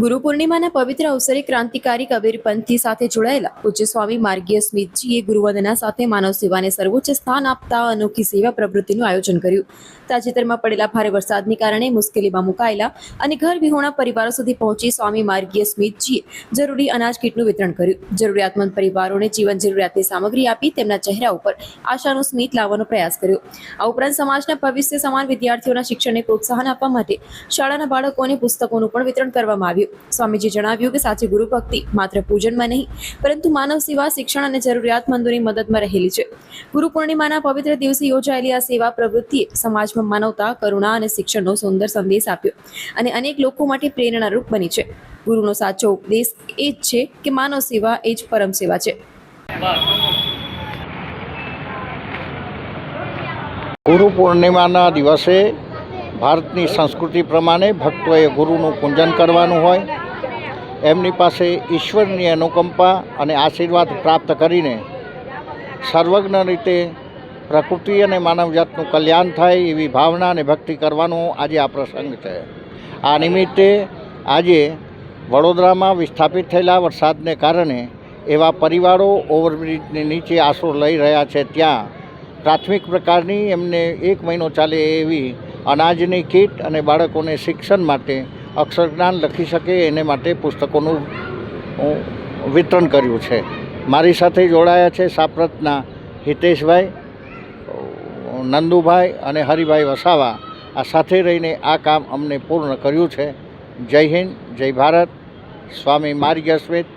ગુરુ પૂર્ણિમાના પવિત્ર અવસરે ક્રાંતિકારી કબીરપંથી સાથે જોડાયેલા પૂજ્ય સ્વામી માર્ગીય સ્મિતજીએ ગુરુવંદના સાથે માનવ સેવાને સર્વોચ્ચ સ્થાન આપતા અનોખી સેવા પ્રવૃત્તિનું આયોજન કર્યું। તાજેતરમાં પડેલા ભારે વરસાદને કારણે મુશ્કેલીમાં મુકાયેલા અને ઘર વિહોણા પરિવારો સુધી પહોંચી સ્વામી માર્ગીય સ્મિતજીએ જરૂરી અનાજ કીટનું વિતરણ કર્યું। જરૂરિયાતમંદ પરિવારોને જીવન જરૂરિયાતની સામગ્રી આપી તેમના ચહેરા ઉપર આશાનું સ્મિત લાવવાનો પ્રયાસ કર્યો। આ ઉપરાંત સમાજના ભવિષ્ય સમાન વિદ્યાર્થીઓના શિક્ષણને પ્રોત્સાહન આપવા માટે શાળાના બાળકોને પુસ્તકોનું પણ વિતરણ કરવામાં આવ્યું। સ્વામીજી જણાવ્યું કે સાચી ગુરુ ભક્તિ માત્ર પૂજનમાં નહીં પરંતુ માનવ સેવા, શિક્ષણ અને જરૂરિયાતમંદોની મદદમાં રહેલી છે। ગુરુ પૂર્ણિમાના પવિત્ર દિવસે યોજાયેલી આ સેવા પ્રવૃત્તિએ સમાજમાં માનવતા, કરુણા અને શિક્ષણનો સુંદર સંદેશ આપ્યો અને અનેક લોકો માટે પ્રેરણારૂપ બની છે। ગુરુનો સાચો ઉપદેશ એ જ છે કે માનવ સેવા એ જ પરમ સેવા છે। ગુરુ પૂર્ણિમાના દિવસે ભારતની સંસ્કૃતિ પ્રમાણે ભક્તોએ ગુરુનું પૂજન કરવાનું હોય, એમની પાસે ઈશ્વરની અનુકંપા અને આશીર્વાદ પ્રાપ્ત કરીને સર્વજ્ઞ રીતે પ્રકૃતિ અને માનવજાતનું કલ્યાણ થાય એવી ભાવના અને ભક્તિ કરવાનો આજે આ પ્રસંગ છે। આ નિમિત્તે આજે વડોદરામાં વિસ્થાપિત થયેલા વરસાદને કારણે એવા પરિવારો ઓવરબ્રિજની નીચે આશરો લઈ રહ્યા છે, ત્યાં પ્રાથમિક પ્રકારની એમને 1 મહિનો ચાલે એવી અનાજની કીટ અને બાળકોને શિક્ષણ માટે અક્ષરજ્ઞાન લખી શકે એને માટે પુસ્તકોનું વિતરણ કર્યું છે। મારી સાથે જોડાયા છે સાપ્રતના હિતેશભાઈ, નંદુભાઈ અને હરિભાઈ વસાવા। આ સાથે રહીને આ કામ અમને પૂર્ણ કર્યું છે। જય હિન્દ, જય ભારત, સ્વામી માર્ગીય સ્મિત।